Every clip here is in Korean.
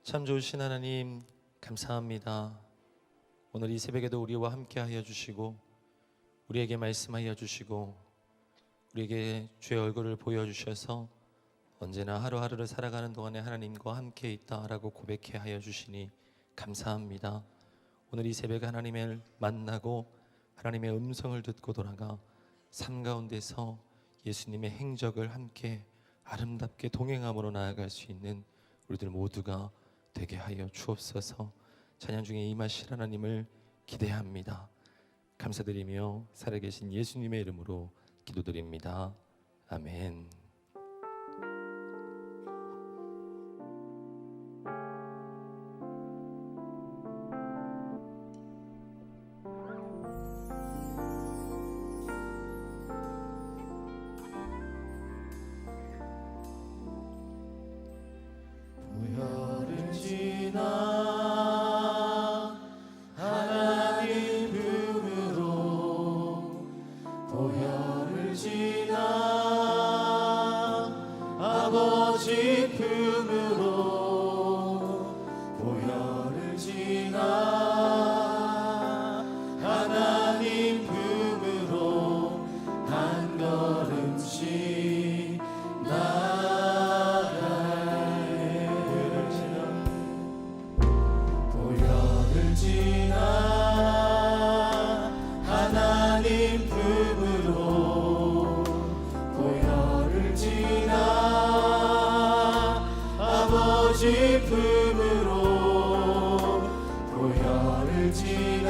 참 좋으신 하나님 감사합니다. 오늘 이 새벽에도 우리와 함께하여 주시고 우리에게 말씀하여 주시고 우리에게 주의 얼굴을 보여주셔서 언제나 하루하루를 살아가는 동안에 하나님과 함께 있다라고 고백해 하여 주시니 감사합니다. 오늘 이 새벽에 하나님을 만나고 하나님의 음성을 듣고 돌아가 삶 가운데서 예수님의 행적을 함께 아름답게 동행함으로 나아갈 수 있는 우리들 모두가 되게 하여 주옵소서. 찬양 중에 임하실 하나님을 기대합니다. 감사드리며 살아계신 예수님의 이름으로 기도드립니다. 아멘. 보혈을 지나 하나님 품으로 보혈을 지나 아버지 품으로 보혈을 지나 하나님 품으로 한 걸음씩 보혈을 지나 하나님 품으로 보혈을 지나 아버지 품으로 보혈을 지나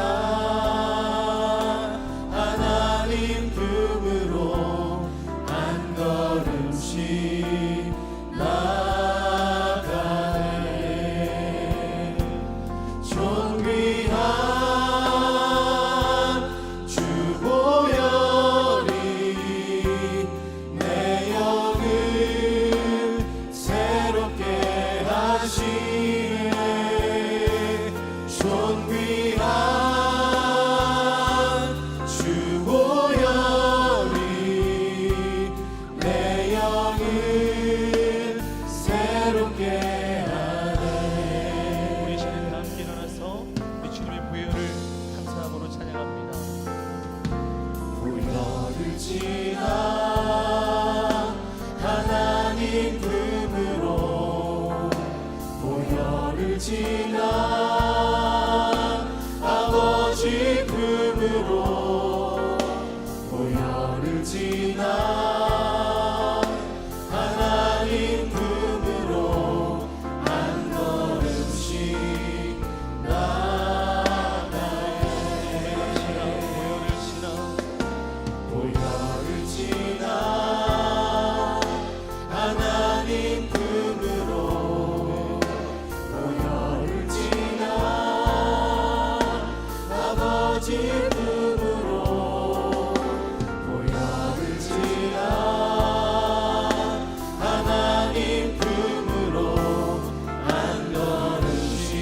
하나님 품으로 한 걸음씩 나가네. 존귀한 주 보혈이 내 영을 새롭게 하시네. 존귀한 주 보혈이 내 영을 새롭게 하네. 우리 시간에 함께 일어나서 우리 주님의 보혈을 감사함으로 찬양합니다. 보혈을 지나 하나님 품으로 보혈을 지나 아버지 품으로 보혈을 지나 하나님 품으로 한 걸음씩 나가네. 보혈을 지나 하나님 품으로 보혈을 지나 아버지 품으로 보혈을 지나 하나님 품으로 한 걸음씩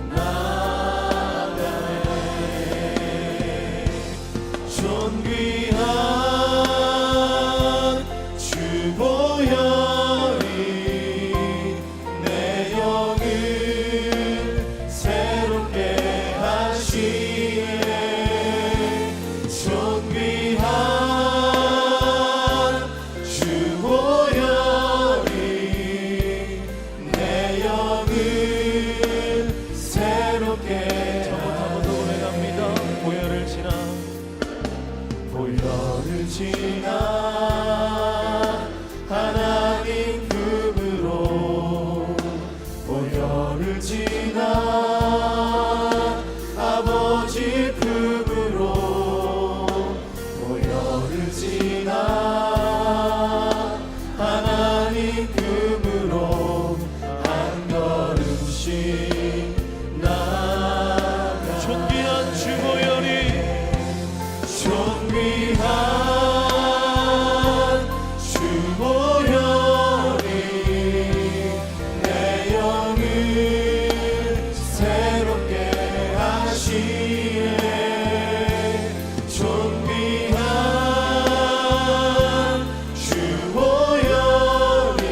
나가네. 존귀한 주 보혈이 내 영을 새롭게 하시네. 존귀한 주 보혈이 내 영을 새롭게 저부터 노래합니다. 보혈을 지나 보혈을 지나 하나님 품으로 보혈을 지나 아버지 품으로 보혈을 지나 하나님 품으로 한 걸음씩 나가. 존귀한 주 보혈이 존귀한 주 보혈이 내 영을 새롭게 하시네. 존귀한 주 보혈이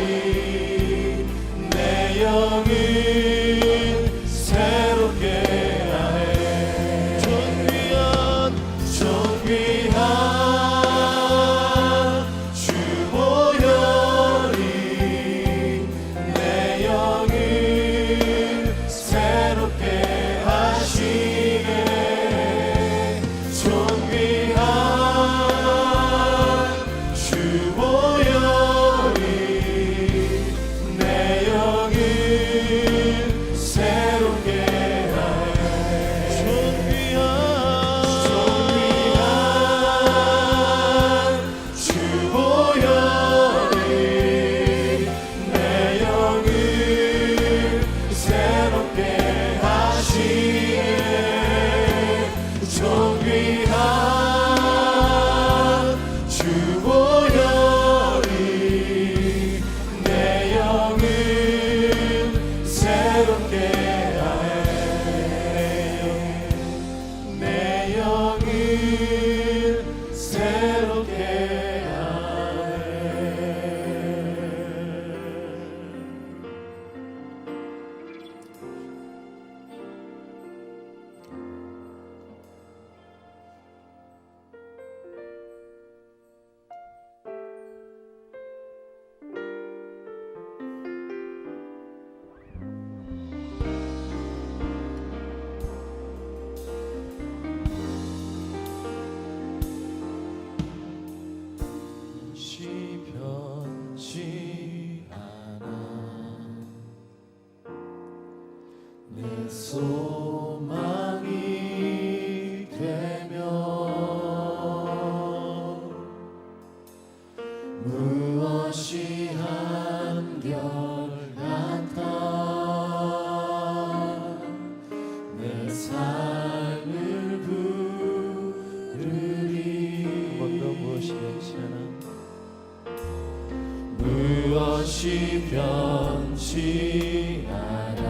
무엇이 변치 않아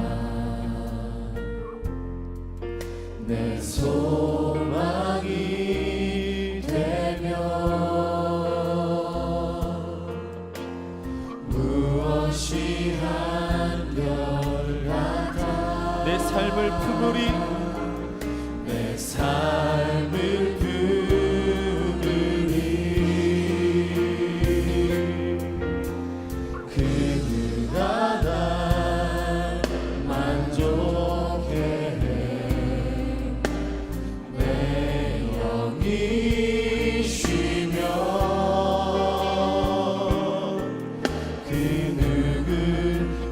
내 소망이 되며 무엇이 한결같아 내 삶을 품으리 내 삶을 품으리 그가 날 만족해 내 영이 쉬며 그 누굴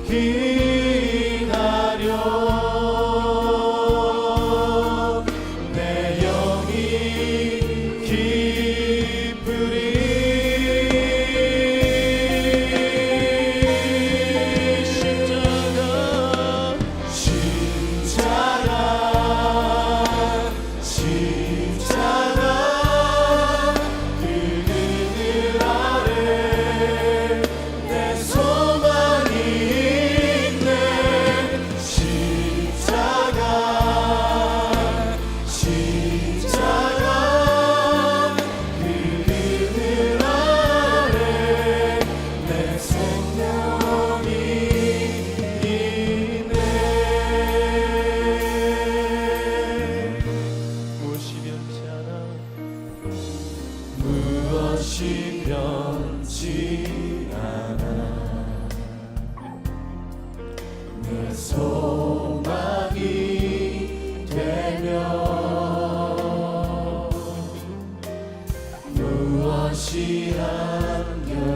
기다려 내 영이 기쁘리 십자가 그 그늘 아래 내 소망이 있네 십자가 그 그늘 아래 내 생명이 있네 무엇이 변치 않아 무엇이 변치 않아 내 소망이 되며 무엇이 한결같아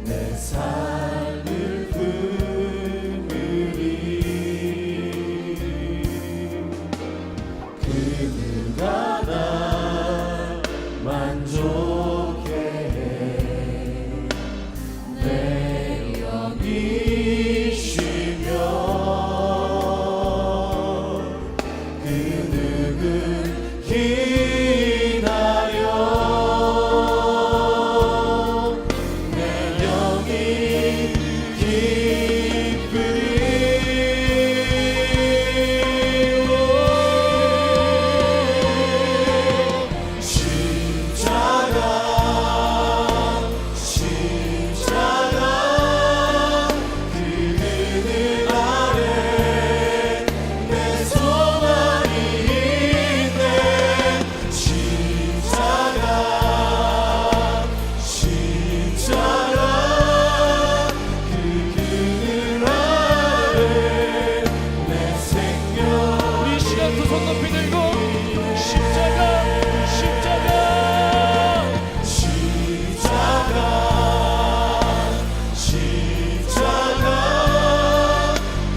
내 삶을 품으리 그가 날 만족해 내 영이 쉬며 그 누굴 기다려 내 영이 기쁘리 십자가 그 그늘 아래 내 소망이 있네 십자가 그 그늘 아래 내 생명 우리 시간 두 손 높이 들고 십자가 십자가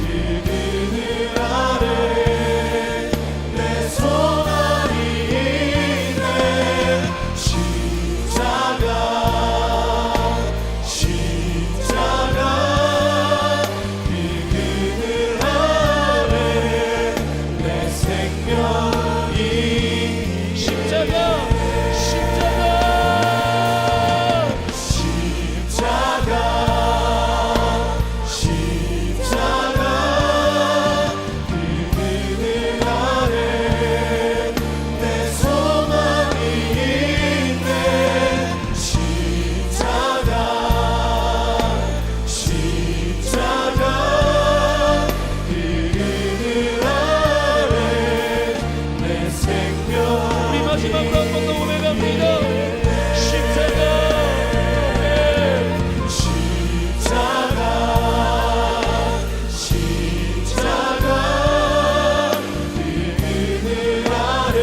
그 그늘 아래 내 소망이 있네 십자가 그 그늘 아래 내 생명이 십자가 그 그늘 아래 내 소망이 있네 십자가 그 그늘 아래 내 생명 우리 마지막으로 한 번 더 고백합니다 십자가 그 그늘 아래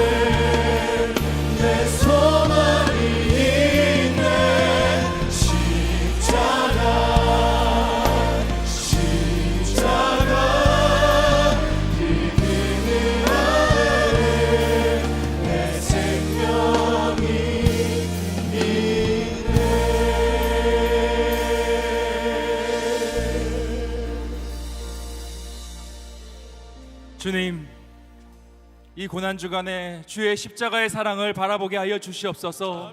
내 소망이 있네 십자가 그 그늘 아래 내 생명이 주님, 이 고난 주간에 주의 십자가의 사랑을 바라보게 하여 주시옵소서.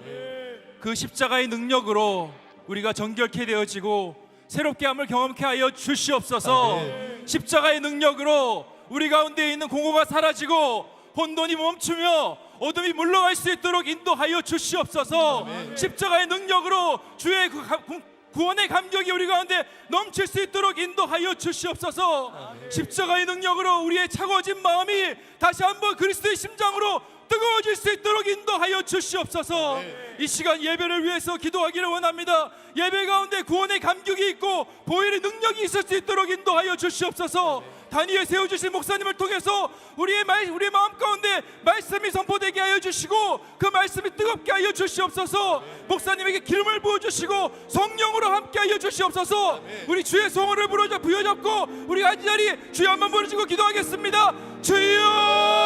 그 십자가의 능력으로 우리가 정결케 되어지고 새롭게 함을 경험케 하여 주시옵소서. 십자가의 능력으로 우리 가운데 있는 공허가 사라지고 혼돈이 멈추며 어둠이 물러갈 수 있도록 인도하여 주시옵소서. 십자가의 능력으로 주의 구원의 감격이 우리 가운데 넘칠 수 있도록 인도하여 주시옵소서. 십자가의 능력으로 우리의 차가워진 마음이 다시 한번 그리스도의 심장으로 뜨거워질 수 있도록 인도하여 주시옵소서. 이 시간 예배를 위해서 기도하기를 원합니다. 예배 가운데 구원의 감격이 있고 보혈의 능력이 있을 수 있도록 인도하여 주시옵소서. 단위에 세워주신 목사님을 통해서 우리의 마음 가운데 말씀이 선포되게 하여 주시고 그 말씀이 뜨겁게 하여 주시옵소서. 목사님에게 기름을 부어주시고 성령으로 함께 하여 주시옵소서. 우리 주의 성호를 부여잡고 우리가 한 자리 주여 한번 부르시고 기도하겠습니다. 주여,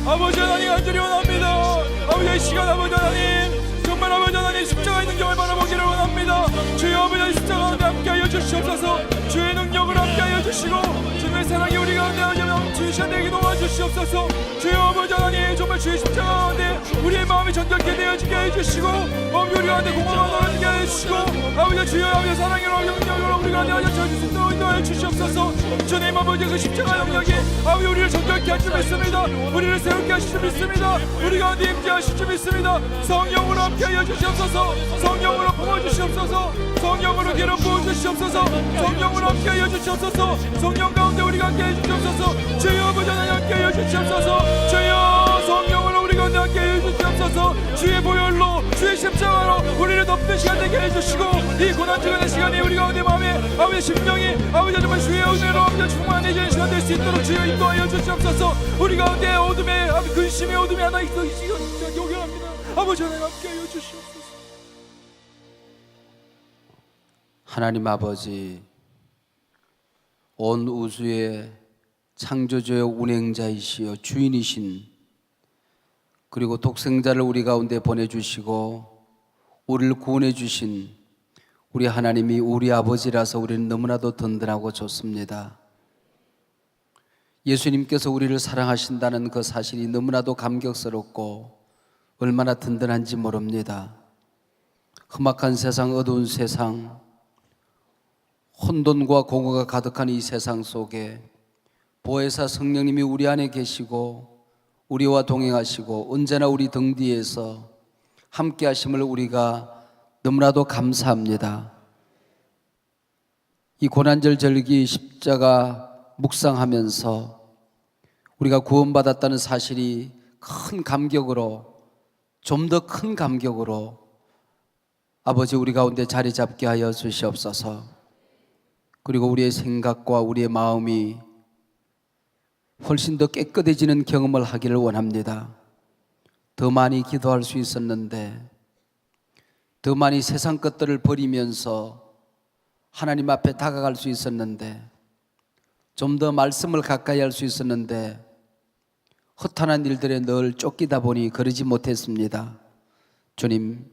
아버지 하나님 간절히 원합니다. 아버지 이 시간 아버지 하나님 정말 아버지 하나님 십자가의 능력을 바라보기를 원합니다. 주여 아버지 십자가 가운데 함께하여 주시옵소서. 주의 능력을 함께하여 주시고 주의 사랑이 우리 가운데 하여 주시옵되게 도와주시옵소서. 주여 아버지 하나님 정말 주의 십자가 가운데 우리의 마음이 정결케 되어지게 해주시고 우리 가운데 공허가 떨어지게 해주시고 아버지 주여 아버지 사랑으로 능력으로 우리 가운데 하여 주시옵소서. 인도하여 주시옵소서. 주님 아버지 그 십자가 능력이 아버지 우리를 정결케 하실 줄 믿습니다. 우리를 새롭게 하실 줄 믿습니다. 우리 가운데 임재하실 줄 믿습니다. 성령으로 함께하여 주시옵소서. 성령으로 부어주시옵소서. 성령으로 기름 부어주시옵소서. 성령으로 함께하여 주시옵소서. 성령 가운데 우리가 함께해 주시옵소서. 주여 아버지 하나님 함께하여 주시옵소서. 주여 성령으로 우리 가운데 함께해 주시옵소서. 주의 보혈로 주의 십자가로 우리를 덮는 시간 되게 해주시고 이 고난주간의 시간에 우리 가운데 마음에 아버지 심령이 아버지 정말 주의 은혜로 아버지 충만해지는 시간 될 수 있도록 주여 인도하여 주시옵소서. 우리 가운데 어둠의 근심의 어둠이 하나 있어 이 시간 요결합니다. 아버지 하나님 함께하여 주시옵소서. 하나님 아버지, 온 우주의 창조주의 운행자이시여 주인이신 그리고 독생자를 우리 가운데 보내주시고 우리를 구원해 주신 우리 하나님이 우리 아버지라서 우리는 너무나도 든든하고 좋습니다. 예수님께서 우리를 사랑하신다는 그 사실이 너무나도 감격스럽고 얼마나 든든한지 모릅니다. 험악한 세상, 어두운 세상, 혼돈과 공허가 가득한 이 세상 속에 보혜사 성령님이 우리 안에 계시고 우리와 동행하시고 언제나 우리 등 뒤에서 함께 하심을 우리가 너무나도 감사합니다. 이 고난절 절기 십자가 묵상하면서 우리가 구원받았다는 사실이 큰 감격으로, 좀 더 큰 감격으로 아버지 우리 가운데 자리 잡게 하여 주시옵소서. 그리고 우리의 생각과 우리의 마음이 훨씬 더 깨끗해지는 경험을 하기를 원합니다. 더 많이 기도할 수 있었는데, 더 많이 세상 것들을 버리면서 하나님 앞에 다가갈 수 있었는데, 좀 더 말씀을 가까이 할 수 있었는데 허탄한 일들에 늘 쫓기다 보니 그러지 못했습니다. 주님,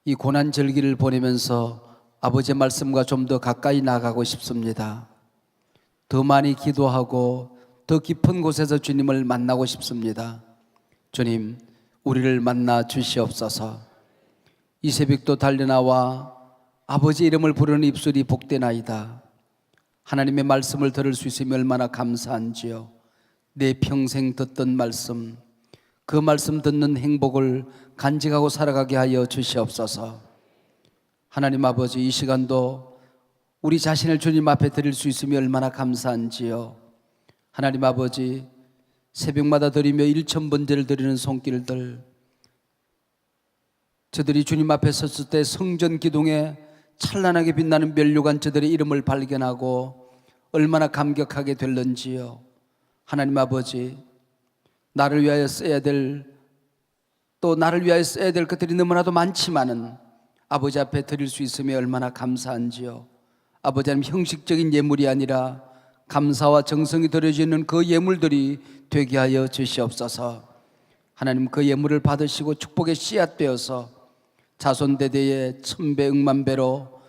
이 고난 절기를 보내면서 아버지의 말씀과 좀 더 가까이 나가고 싶습니다. 더 많이 기도하고 더 깊은 곳에서 주님을 만나고 싶습니다. 주님, 우리를 만나 주시옵소서. 이 새벽도 달려나와 아버지 이름을 부르는 입술이 복되나이다. 하나님의 말씀을 들을 수 있으면 얼마나 감사한지요. 내 평생 듣던 말씀, 그 말씀 듣는 행복을 간직하고 살아가게 하여 주시옵소서. 하나님 아버지, 이 시간도 우리 자신을 주님 앞에 드릴 수 있으면 얼마나 감사한지요. 하나님 아버지, 새벽마다 드리며 1000번제를 드리는 손길들, 저들이 주님 앞에 섰을 때 성전 기둥에 찬란하게 빛나는 면류관 저들의 이름을 발견하고 얼마나 감격하게 될런지요. 하나님 아버지, 나를 위하여 써야 될, 또 나를 위하여 써야 될 것들이 너무나도 많지만은 아버지 앞에 드릴 수 있으면 얼마나 감사한지요. 아버지 하나님, 형식적인 예물이 아니라 감사와 정성이 드려지는 그 예물들이 되게 하여 주시옵소서. 하나님, 그 예물을 받으시고 축복의 씨앗 되어서 자손대대에 천배 억만배로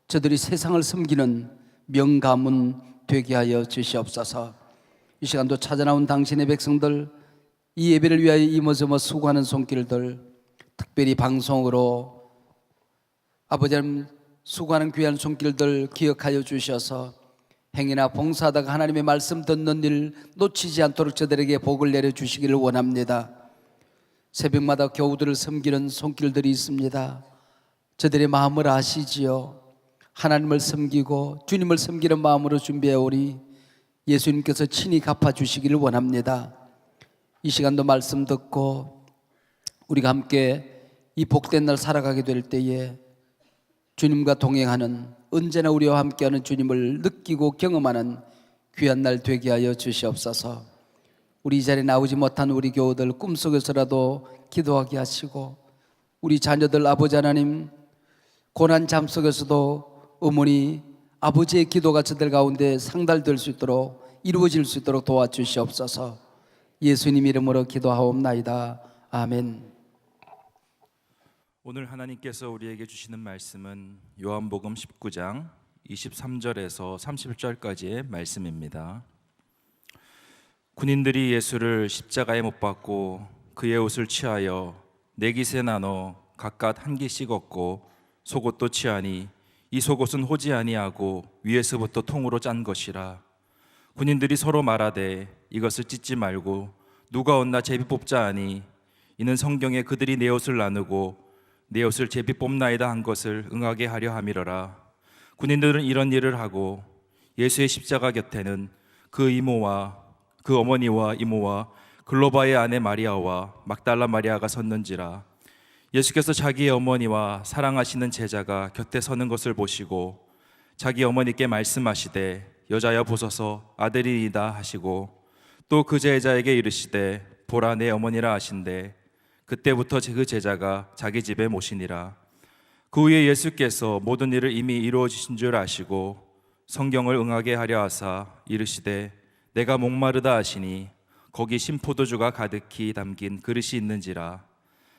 저들이 세상을 섬기는 명가문 되게 하여 주시옵소서. 이 시간도 찾아나온 당신의 백성들, 이 예배를 위하여 이모저모 수고하는 손길들, 특별히 방송으로 아버지 하나님 수고하는 귀한 손길들 기억하여 주셔서 행위나 봉사하다가 하나님의 말씀 듣는 일 놓치지 않도록 저들에게 복을 내려주시기를 원합니다. 새벽마다 교우들을 섬기는 손길들이 있습니다. 저들의 마음을 아시지요. 하나님을 섬기고 주님을 섬기는 마음으로 준비해 오리 예수님께서 친히 갚아주시기를 원합니다. 이 시간도 말씀 듣고 우리가 함께 이 복된 날 살아가게 될 때에 주님과 동행하는, 언제나 우리와 함께하는 주님을 느끼고 경험하는 귀한 날 되게 하여 주시옵소서. 우리 이 자리에 나오지 못한 우리 교우들 꿈속에서라도 기도하게 하시고, 우리 자녀들 아버지 하나님 고난 잠 속에서도 어머니 아버지의 기도가 저들 가운데 상달될 수 있도록, 이루어질 수 있도록 도와주시옵소서. 예수님 이름으로 기도하옵나이다. 아멘. 오늘 하나님께서 우리에게 주시는 말씀은 요한복음 19장 23절에서 30절까지의 말씀입니다. 군인들이 예수를 십자가에 못 박고 그의 옷을 취하여 네 깃에 나눠 각각 한 깃씩 얻고 속옷도 취하니 이 속옷은 호지 아니하고 위에서부터 통으로 짠 것이라. 군인들이 서로 말하되 이것을 찢지 말고 누가 얻나 제비 뽑자 하니 이는 성경에 그들이 내 옷을 나누고 내 옷을 제비 뽑나이다 한 것을 응하게 하려 함이러라. 군인들은 이런 일을 하고 예수의 십자가 곁에는 그 이모와 그 어머니와 이모와 글로바의 아내 마리아와 막달라 마리아가 섰는지라. 예수께서 자기의 어머니와 사랑하시는 제자가 곁에 서는 것을 보시고 자기 어머니께 말씀하시되 여자여 보소서 아들이이다 하시고 또 그 제자에게 이르시되 보라 내 어머니라 하신대 그때부터 그 제자가 자기 집에 모시니라. 그 후에 예수께서 모든 일을 이미 이루어지신 줄 아시고 성경을 응하게 하려 하사 이르시되 내가 목마르다 하시니 거기 신포도주가 가득히 담긴 그릇이 있는지라.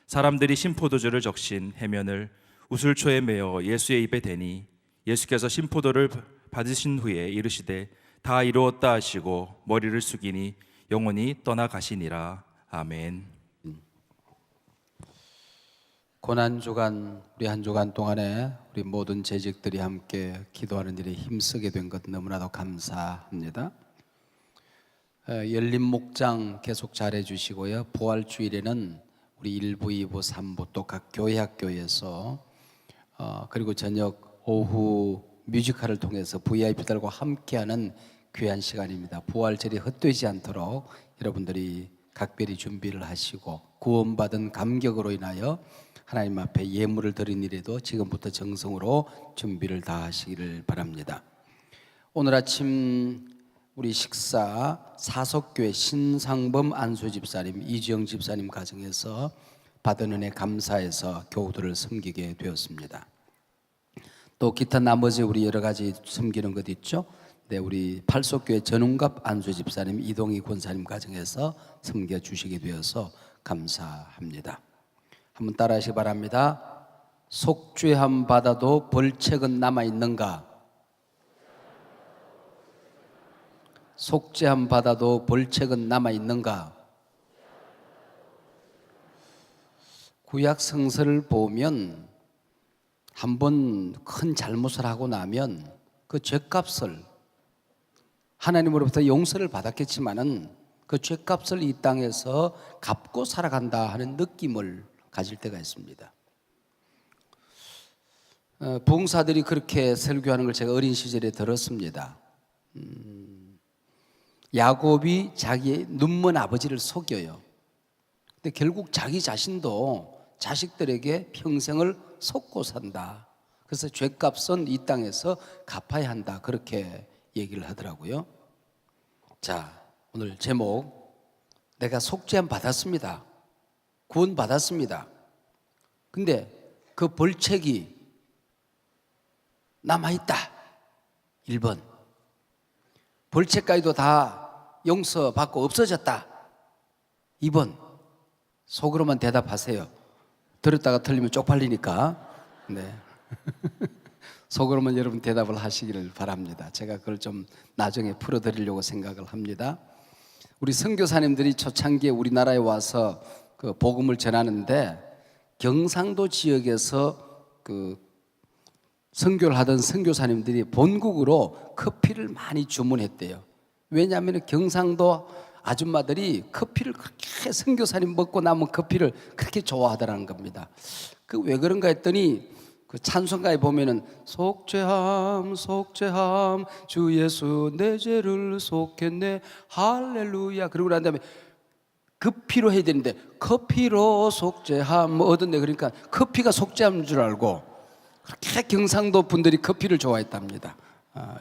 사람들이 신포도주를 적신 해면을 우슬초에 메어 예수의 입에 대니 예수께서 신포도를 받으신 후에 이르시되 다 이루었다 하시고 머리를 숙이니 영원히 떠나가시니라. 아멘. 고난주간, 우리 한 주간 동안에 우리 모든 재직들이 함께 기도하는 일에 힘쓰게 된 것 너무나도 감사합니다. 열린 목장 계속 잘해 주시고요. 부활주일에는 우리 1부, 2부, 3부 또 각 교회 학교에서 그리고 저녁 오후 뮤지컬을 통해서 VIP들과 함께하는 귀한 시간입니다. 부활절이 헛되지 않도록 여러분들이 각별히 준비를 하시고 구원받은 감격으로 인하여 하나님 앞에 예물을 드린 일에도 지금부터 정성으로 준비를 다 하시기를 바랍니다. 오늘 아침 우리 식사 사석교회 신상범 안수 집사님, 이지영 집사님 가정에서 받은 은혜 감사해서 교우들을 섬기게 되었습니다. 또 기타 나머지 우리 여러 가지 섬기는 것 있죠. 네, 우리 팔속교회 전웅갑 안수 집사님, 이동희 권사님 가정에서 섬겨 주시게 되어서 감사합니다. 한번 따라하시기 바랍니다. 속죄함 받아도 벌책은 남아 있는가? 속죄함 받아도 벌책은 남아 있는가? 구약 성서를 보면 한번 큰 잘못을 하고 나면 그 죄값을 하나님으로부터 용서를 받았겠지만은 그 죄값을 이 땅에서 갚고 살아간다 하는 느낌을 가질 때가 있습니다. 부흥사들이 그렇게 설교하는 걸 제가 어린 시절에 들었습니다. 야곱이 자기의 눈먼 아버지를 속여요. 근데 결국 자기 자신도 자식들에게 평생을 속고 산다. 그래서 죄값은 이 땅에서 갚아야 한다. 그렇게 얘기를 하더라고요. 자, 오늘 제목, 내가 속죄함 받았습니다. 구원 받았습니다. 근데 그 벌책이 남아있다. 1번. 벌책까지도 다 용서받고 없어졌다. 2번. 속으로만 대답하세요. 들었다가 틀리면 쪽팔리니까. 네. 속으로만 여러분 대답을 하시기를 바랍니다. 제가 그걸 좀 나중에 풀어드리려고 생각을 합니다. 우리 선교사님들이 초창기에 우리나라에 와서 그 복음을 전하는데 경상도 지역에서 그 선교를 하던 선교사님들이 본국으로 커피를 많이 주문했대요. 왜냐하면 경상도 아줌마들이 커피를 그렇게 선교사님 먹고 남은 커피를 그렇게 좋아하더라는 겁니다. 그 왜 그런가 했더니 그 찬송가에 보면은 속죄함 속죄함 주 예수 내 죄를 속했네 할렐루야 그러고 난 다음에 커피로 해야 되는데 커피로 속죄함 뭐 얻었네 그러니까 커피가 속죄함인 줄 알고 그렇게 경상도 분들이 커피를 좋아했답니다.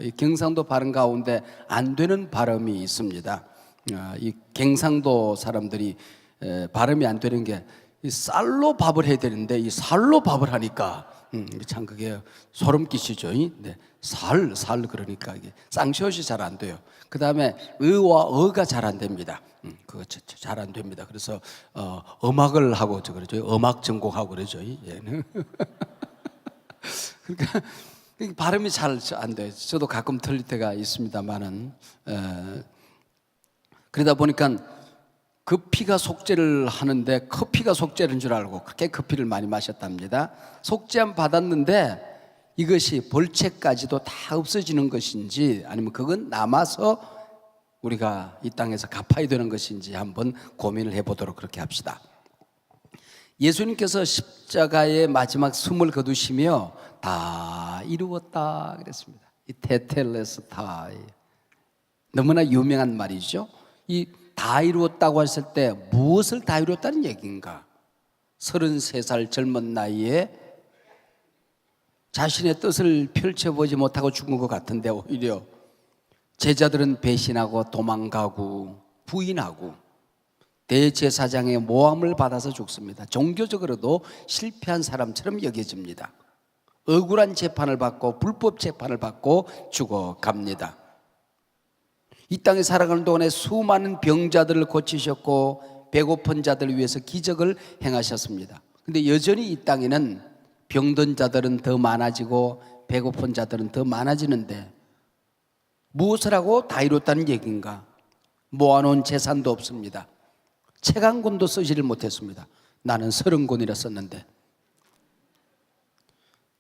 이 경상도 발음 가운데 안 되는 발음이 있습니다. 이 경상도 사람들이 발음이 안 되는 게 이 쌀로 밥을 해야 되는데 이 살로 밥을 하니까 참 그게 소름 끼치죠. 네. 살 그러니까 이게 쌍시옷이 잘 안 돼요. 그 다음에 의와 어가 잘 안 됩니다. 그거 잘 안 됩니다. 그래서 음악을 하고 그러죠. 음악 전공하고 그러죠. 얘는. 그러니까 발음이 잘 안 돼요. 저도 가끔 틀릴 때가 있습니다만은 그러다 보니까 커피가 속죄를 하는데 커피가 속죄인 줄 알고 그렇게 커피를 많이 마셨답니다. 속죄함 받았는데 이것이 벌채까지도 다 없어지는 것인지 아니면 그건 남아서 우리가 이 땅에서 갚아야 되는 것인지 한번 고민을 해보도록 그렇게 합시다. 예수님께서 십자가의 마지막 숨을 거두시며 다 이루었다 그랬습니다. 이 테텔레스타이 너무나 유명한 말이죠. 이 다 이루었다고 했을 때 무엇을 다 이루었다는 얘기인가? 33살 젊은 나이에 자신의 뜻을 펼쳐보지 못하고 죽은 것 같은데 오히려 제자들은 배신하고 도망가고 부인하고 대제사장의 모함을 받아서 죽습니다. 종교적으로도 실패한 사람처럼 여겨집니다. 억울한 재판을 받고 불법 재판을 받고 죽어갑니다. 이 땅에 살아가는 동안에 수많은 병자들을 고치셨고 배고픈 자들을 위해서 기적을 행하셨습니다. 그런데 여전히 이 땅에는 병든 자들은 더 많아지고 배고픈 자들은 더 많아지는데 무엇을 하고 다 이뤘다는 얘기인가? 모아놓은 재산도 없습니다. 책 한 권도 쓰지를 못했습니다. 나는 30권이라 썼는데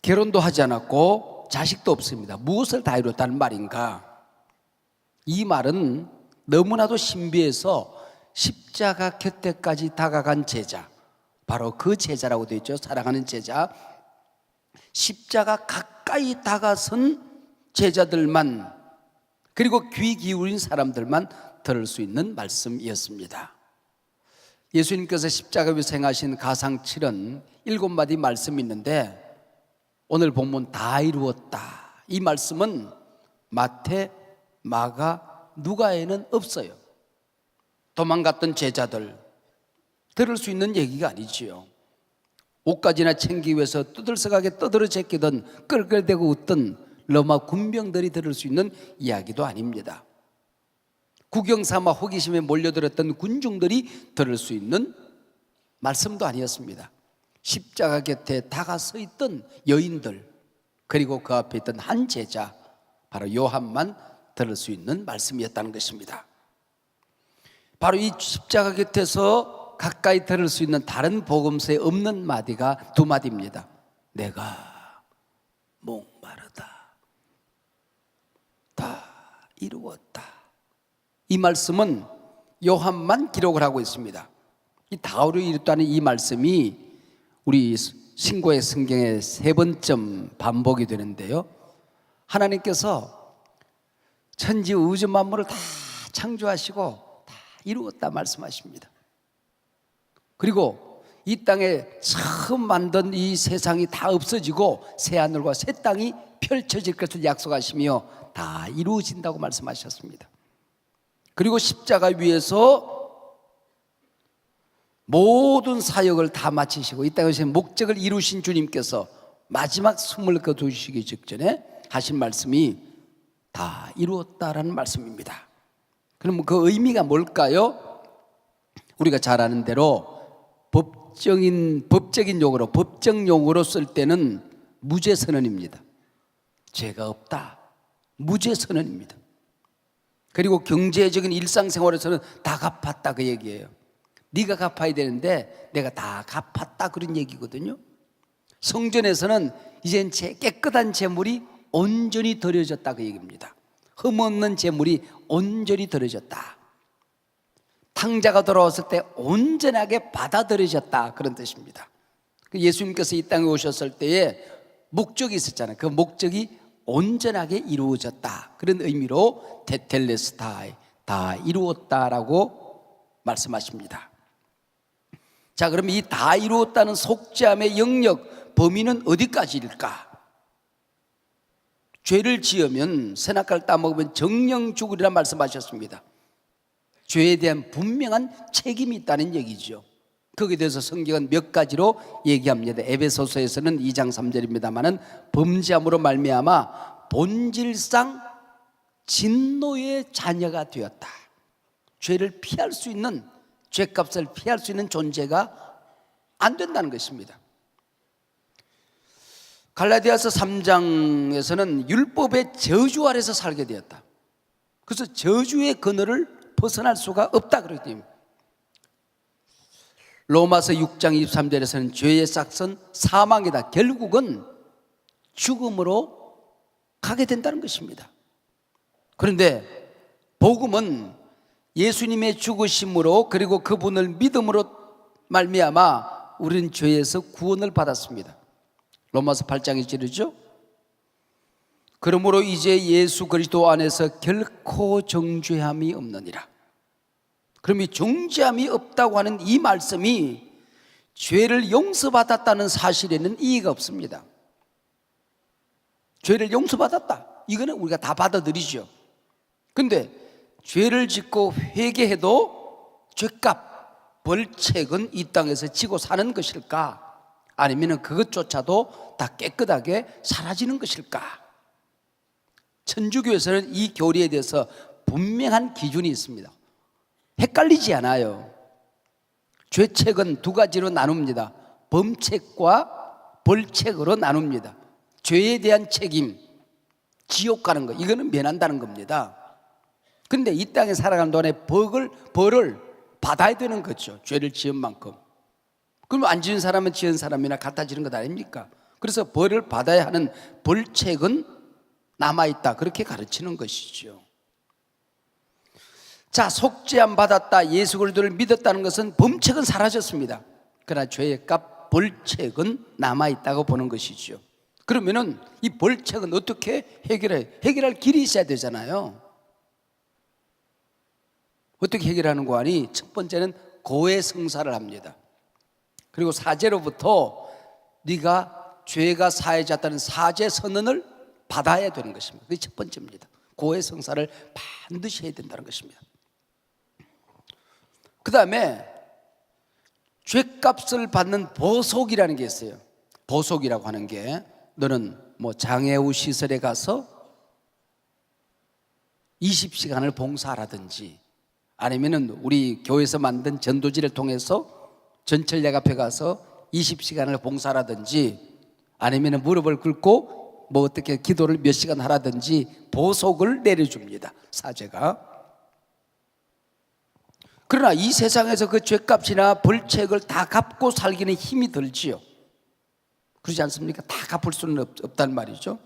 결혼도 하지 않았고 자식도 없습니다. 무엇을 다 이뤘다는 말인가? 이 말은 너무나도 신비해서 십자가 곁에까지 다가간 제자, 바로 그 제자라고 되어 있죠. 사랑하는 제자, 십자가 가까이 다가선 제자들만 그리고 귀 기울인 사람들만 들을 수 있는 말씀이었습니다. 예수님께서 십자가 위에서 행하신 가상칠은 7마디 말씀이 있는데 오늘 본문 다 이루었다 이 말씀은 마태, 마가, 누가에는 없어요. 도망갔던 제자들 들을 수 있는 얘기가 아니지요. 옷가지나 챙기기 위해서 떠들썩하게 떠들어 제끼던 끌끌대고 웃던 로마 군병들이 들을 수 있는 이야기도 아닙니다. 구경삼아 호기심에 몰려들었던 군중들이 들을 수 있는 말씀도 아니었습니다. 십자가 곁에 다가서 있던 여인들 그리고 그 앞에 있던 한 제자 바로 요한만 들을 수 있는 말씀이었다는 것입니다. 바로 이 십자가 곁에서 가까이 들을 수 있는 다른 복음서에 없는 마디가 2마디입니다. 내가 목마르다. 다 이루었다. 이 말씀은 요한만 기록을 하고 있습니다. 이 다우를 이뤘다는 이 말씀이 우리 신고의 성경에 3번쯤 반복이 되는데요. 하나님께서 천지 우주 만물을 다 창조하시고 다 이루었다 말씀하십니다. 그리고 이 땅에 처음 만든 이 세상이 다 없어지고 새 하늘과 새 땅이 펼쳐질 것을 약속하시며 다 이루어진다고 말씀하셨습니다. 그리고 십자가 위에서 모든 사역을 다 마치시고 이 땅에서 목적을 이루신 주님께서 마지막 숨을 거두시기 직전에 하신 말씀이 다 이루었다라는 말씀입니다. 그럼 그 의미가 뭘까요? 우리가 잘 아는 대로 법적인 용어로 법정 용어로 쓸 때는 무죄 선언입니다. 죄가 없다. 무죄 선언입니다. 그리고 경제적인 일상생활에서는 다 갚았다 그 얘기예요. 네가 갚아야 되는데 내가 다 갚았다 그런 얘기거든요. 성전에서는 이젠 깨끗한 재물이 온전히 드려졌다 그 얘기입니다. 흠없는 재물이 온전히 드려졌다. 탕자가 돌아왔을 때 온전하게 받아들여졌다 그런 뜻입니다. 예수님께서 이 땅에 오셨을 때에 목적이 있었잖아요. 그 목적이 온전하게 이루어졌다 그런 의미로 테텔레스타이, 다 이루었다라고 말씀하십니다. 자, 그럼 이 다 이루었다는 속죄함의 영역 범위는 어디까지일까? 죄를 지으면 새낙갈 따먹으면 정령 죽으리라 말씀하셨습니다. 죄에 대한 분명한 책임이 있다는 얘기죠. 거기에 대해서 성경은 몇 가지로 얘기합니다. 에베소서에서는 2장 3절입니다마는 범죄함으로 말미암아 본질상 진노의 자녀가 되었다. 죄를 피할 수 있는, 죄값을 피할 수 있는 존재가 안 된다는 것입니다. 갈라디아서 3장에서는 율법의 저주 아래서 살게 되었다. 그래서 저주의 그늘을 벗어날 수가 없다 그랬더니, 로마서 6장 23절에서는 죄의 싹은 사망이다. 결국은 죽음으로 가게 된다는 것입니다. 그런데 복음은 예수님의 죽으심으로 그리고 그분을 믿음으로 말미암아 우리는 죄에서 구원을 받았습니다. 로마서 8장에 지르죠. 그러므로 이제 예수 그리스도 안에서 결코 정죄함이 없느니라. 그럼 이 정죄함이 없다고 하는 이 말씀이 죄를 용서받았다는 사실에는 이의가 없습니다. 죄를 용서받았다, 이거는 우리가 다 받아들이죠. 근데 죄를 짓고 회개해도 죄값, 벌책은 이 땅에서 지고 사는 것일까? 아니면 그것조차도 다 깨끗하게 사라지는 것일까? 천주교에서는 이 교리에 대해서 분명한 기준이 있습니다. 헷갈리지 않아요. 죄책은 두 가지로 나눕니다. 범책과 벌책으로 나눕니다. 죄에 대한 책임, 지옥 가는 거, 이거는 면한다는 겁니다. 그런데 이 땅에 살아가는 동안에 벌을 받아야 되는 거죠. 죄를 지은 만큼. 그럼 안 지은 사람은 지은 사람이나 같아지는 것 아닙니까? 그래서 벌을 받아야 하는 벌책은 남아있다, 그렇게 가르치는 것이죠. 자, 속죄함 받았다, 예수 그리스도를 믿었다는 것은 범책은 사라졌습니다. 그러나 죄의 값, 벌책은 남아있다고 보는 것이죠. 그러면은 이 벌책은 어떻게 해결할 길이 있어야 되잖아요. 어떻게 해결하는 거 아니? 첫 번째는 고해성사를 합니다. 그리고 사제로부터 네가 죄가 사해졌다는 사제 선언을 받아야 되는 것입니다. 그게 첫 번째입니다. 고해성사를 반드시 해야 된다는 것입니다. 그 다음에 죄값을 받는 보속이라는 게 있어요. 보속이라고 하는 게, 너는 뭐 장애우 시설에 가서 20시간을 봉사하라든지, 아니면은 우리 교회에서 만든 전도지를 통해서 전철역 앞에 가서 20시간을 봉사하라든지, 아니면은 무릎을 꿇고 뭐 어떻게 기도를 몇 시간 하라든지 보속을 내려줍니다, 사제가. 그러나 이 세상에서 그 죄값이나 벌책을 다 갚고 살기는 힘이 들지요. 그렇지 않습니까? 다 갚을 수는 없단 말이죠.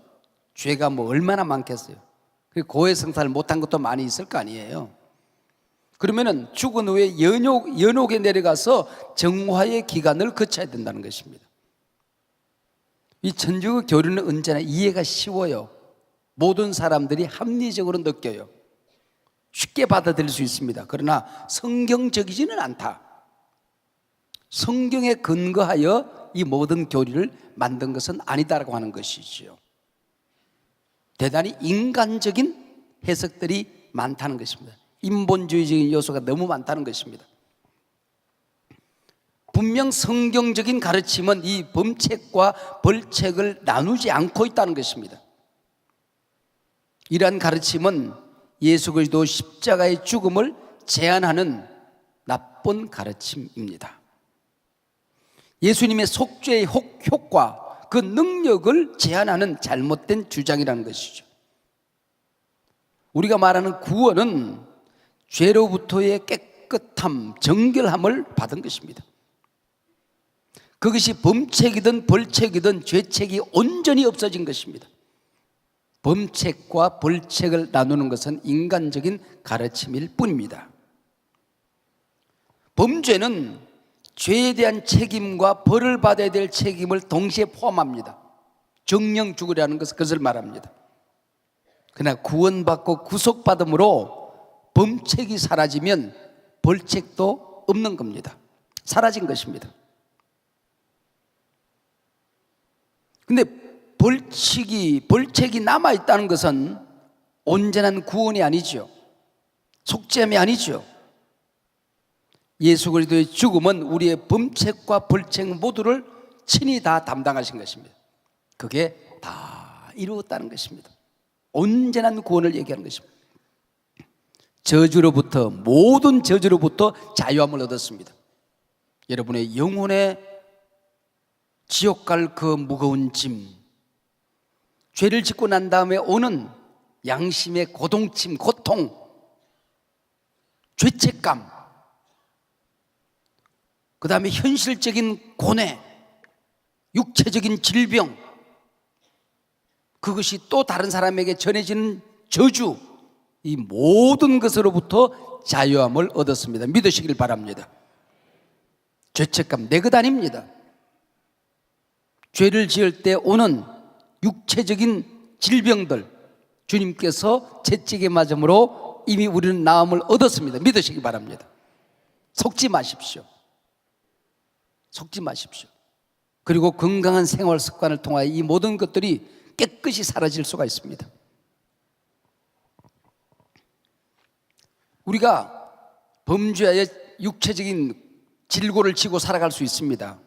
죄가 뭐 얼마나 많겠어요. 그리고 고해성사를 못한 것도 많이 있을 거 아니에요. 그러면은 죽은 후에 연옥에 내려가서 정화의 기간을 거쳐야 된다는 것입니다. 이 천주교 교리는 언제나 이해가 쉬워요. 모든 사람들이 합리적으로 느껴요. 쉽게 받아들일 수 있습니다. 그러나 성경적이지는 않다. 성경에 근거하여 이 모든 교리를 만든 것은 아니다라고 하는 것이지요. 대단히 인간적인 해석들이 많다는 것입니다. 인본주의적인 요소가 너무 많다는 것입니다. 분명 성경적인 가르침은 이 범책과 벌책을 나누지 않고 있다는 것입니다. 이러한 가르침은 예수 그리스도 십자가의 죽음을 제한하는 나쁜 가르침입니다. 예수님의 속죄의 효과, 그 능력을 제한하는 잘못된 주장이라는 것이죠. 우리가 말하는 구원은 죄로부터의 깨끗함, 정결함을 받은 것입니다. 그것이 범책이든 벌책이든 죄책이 온전히 없어진 것입니다. 범책과 벌책을 나누는 것은 인간적인 가르침일 뿐입니다. 범죄는 죄에 대한 책임과 벌을 받아야 될 책임을 동시에 포함합니다. 정령 죽으라는 것은 그것을 말합니다. 그러나 구원받고 구속받음으로 범책이 사라지면 벌책도 없는 겁니다. 사라진 것입니다. 근데 벌책이 남아있다는 것은 온전한 구원이 아니죠. 속죄함이 아니죠. 예수 그리스도의 죽음은 우리의 범책과 벌책 모두를 친히 다 담당하신 것입니다. 그게 다 이루었다는 것입니다. 온전한 구원을 얘기하는 것입니다. 저주로부터, 모든 저주로부터 자유함을 얻었습니다. 여러분의 영혼의 지옥 갈 그 무거운 짐, 죄를 짓고 난 다음에 오는 양심의 고동침, 고통, 죄책감, 그 다음에 현실적인 고뇌, 육체적인 질병, 그것이 또 다른 사람에게 전해지는 저주, 이 모든 것으로부터 자유함을 얻었습니다. 믿으시길 바랍니다. 죄책감 내 것 아닙니다. 죄를 지을 때 오는 육체적인 질병들, 주님께서 채찍에 맞음으로 이미 우리는 나음을 얻었습니다. 믿으시기 바랍니다. 속지 마십시오. 속지 마십시오. 그리고 건강한 생활 습관을 통하여 이 모든 것들이 깨끗이 사라질 수가 있습니다. 우리가 범죄하여 육체적인 질고를 지고 살아갈 수 있습니다.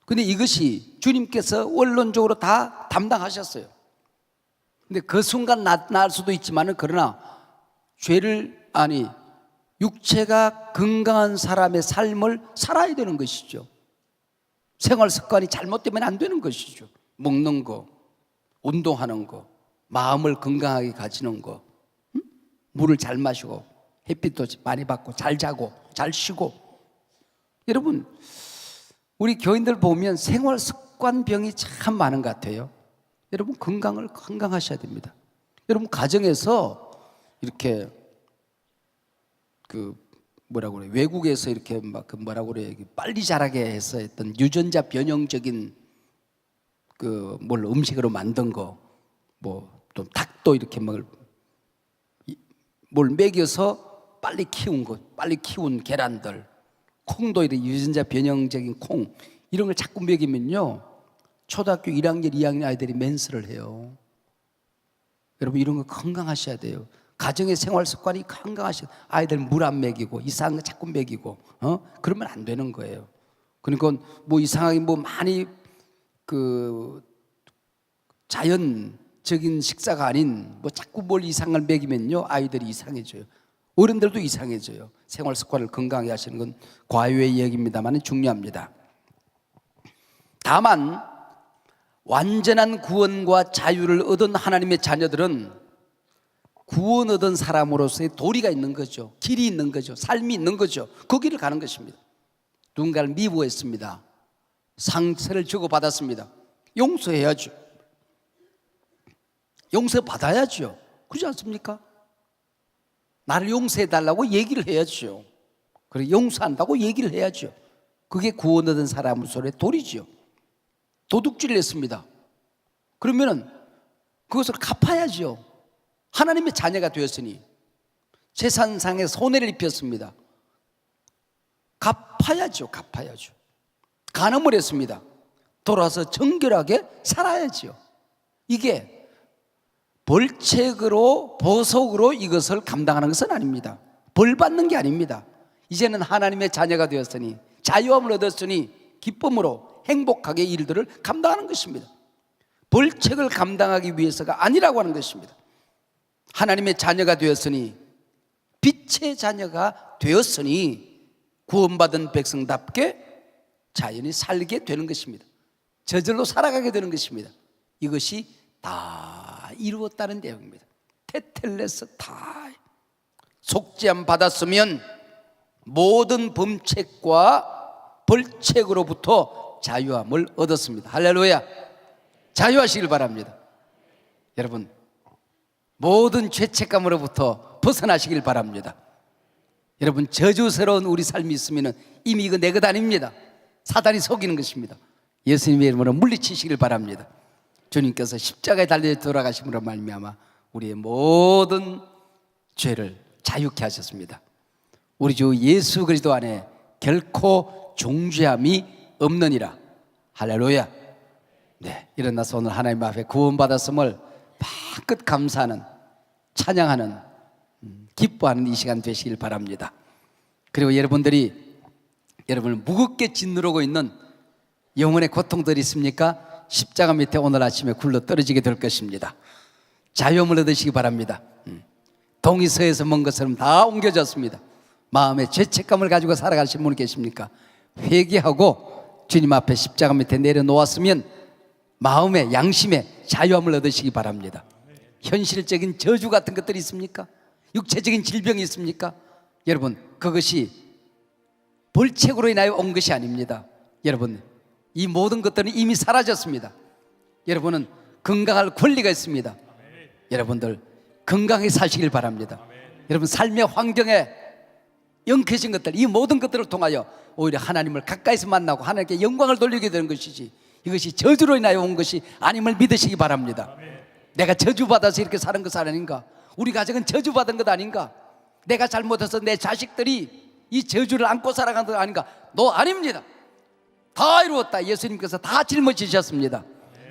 근데 이것이 주님께서 원론적으로 다 담당하셨어요. 근데 그 순간 나을 수도 있지만은, 그러나 육체가 건강한 사람의 삶을 살아야 되는 것이죠. 생활 습관이 잘못되면 안 되는 것이죠. 먹는 거, 운동하는 거, 마음을 건강하게 가지는 거, 물을 잘 마시고 햇빛도 많이 받고 잘 자고 잘 쉬고. 여러분, 우리 교인들 보면 생활 습관 병이 참 많은 것 같아요. 여러분, 건강하셔야 됩니다. 여러분, 가정에서 이렇게 외국에서 이렇게 빨리 자라게 해서 했던 유전자 변형적인 음식으로 만든 거, 또 닭도 이렇게 뭘 먹여서 빨리 키운 계란들, 콩도 이렇게 유전자 변형적인 콩, 이런 걸 자꾸 먹이면요, 초등학교 1학년, 2학년 아이들이 맨스를 해요. 여러분, 이런 거 건강하셔야 돼요. 가정의 생활 습관이 건강하셔야 돼요. 아이들 물 안 먹이고 이상한 거 자꾸 먹이고 그러면 안 되는 거예요. 그러니까 이상하게 많이 자연적인 식사가 아닌 자꾸 이상을 먹이면요, 아이들이 이상해져요. 어른들도 이상해져요. 생활 습관을 건강하게 하시는 건 과요의 이야기입니다만 중요합니다. 다만 완전한 구원과 자유를 얻은 하나님의 자녀들은 구원 얻은 사람으로서의 도리가 있는 거죠. 길이 있는 거죠. 삶이 있는 거죠. 그 길을 가는 것입니다. 누군가를 미워했습니다. 상처를 주고받았습니다. 용서해야죠. 용서받아야죠. 그렇지 않습니까? 나를 용서해달라고 얘기를 해야죠. 그리고 용서한다고 얘기를 해야죠. 그게 구원 얻은 사람으로서의 도리죠. 도둑질을 했습니다. 그러면은 그것을 갚아야죠. 하나님의 자녀가 되었으니 재산상의 손해를 입혔습니다. 갚아야죠. 간음을 했습니다. 돌아와서 정결하게 살아야죠. 이게 벌책으로, 보석으로 이것을 감당하는 것은 아닙니다. 벌 받는 게 아닙니다. 이제는 하나님의 자녀가 되었으니, 자유함을 얻었으니 기쁨으로 행복하게 일들을 감당하는 것입니다. 벌책을 감당하기 위해서가 아니라고 하는 것입니다. 하나님의 자녀가 되었으니, 빛의 자녀가 되었으니 구원받은 백성답게 자연히 살게 되는 것입니다. 저절로 살아가게 되는 것입니다. 이것이 다 이루었다는 내용입니다. 테텔레스타이. 속죄함 받았으면 모든 범책과 벌책으로부터 자유함을 얻었습니다. 할렐루야. 자유하시길 바랍니다. 여러분, 모든 죄책감으로부터 벗어나시길 바랍니다. 여러분, 저주스러운 우리 삶이 있으면 이미 이거 내 것 아닙니다. 사단이 속이는 것입니다. 예수님의 이름으로 물리치시길 바랍니다. 주님께서 십자가에 달려 돌아가심으로 말미암아 우리의 모든 죄를 자유케 하셨습니다. 우리 주 예수 그리스도 안에 결코 종죄함이 없느니라. 할렐루야. 네, 일어나서 오늘 하나님 앞에 구원받았음을 마음껏 감사하는, 찬양하는, 기뻐하는 이 시간 되시길 바랍니다. 그리고 여러분들이 여러분을 무겁게 짓누르고 있는 영혼의 고통들이 있습니까? 십자가 밑에 오늘 아침에 굴러 떨어지게 될 것입니다. 자유함을 얻으시기 바랍니다. 동이 서에서 먼 것처럼 다 옮겨졌습니다. 마음의 죄책감을 가지고 살아가신 분이 계십니까? 회개하고 주님 앞에 십자가 밑에 내려놓았으면 마음의 양심의 자유함을 얻으시기 바랍니다. 현실적인 저주 같은 것들이 있습니까? 육체적인 질병이 있습니까? 여러분, 그것이 벌책으로 인하여 온 것이 아닙니다. 여러분, 이 모든 것들은 이미 사라졌습니다. 여러분은 건강할 권리가 있습니다. 여러분들 건강하게 사시길 바랍니다. 여러분, 삶의 환경에 영크신 것들, 이 모든 것들을 통하여 오히려 하나님을 가까이서 만나고 하나님께 영광을 돌리게 되는 것이지, 이것이 저주로 인하여 온 것이 아님을 믿으시기 바랍니다. 내가 저주받아서 이렇게 사는 것 아닌가? 우리 가정은 저주받은 것 아닌가? 내가 잘못해서 내 자식들이 이 저주를 안고 살아가는 것 아닌가? 아닙니다. 다 이루었다. 예수님께서 다 짊어지셨습니다.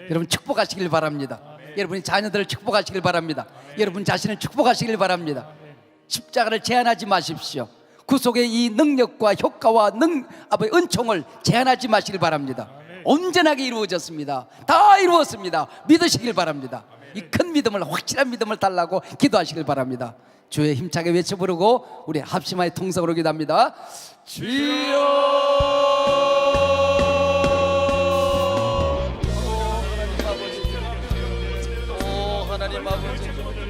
여러분, 축복하시길 바랍니다. 여러분이 자녀들을 축복하시길 바랍니다. 여러분 자신을 축복하시길 바랍니다. 십자가를 제한하지 마십시오. 구속의 이 능력과 효과와 은총을 제한하지 마시길 바랍니다. 온전하게 이루어졌습니다. 다 이루었습니다. 믿으시길 바랍니다. 이 큰 믿음을, 확실한 믿음을 달라고 기도하시길 바랍니다. 주의 힘차게 외쳐 부르고 우리 합심하여 통성으로 기도합니다. 주여. 하나님 아버지,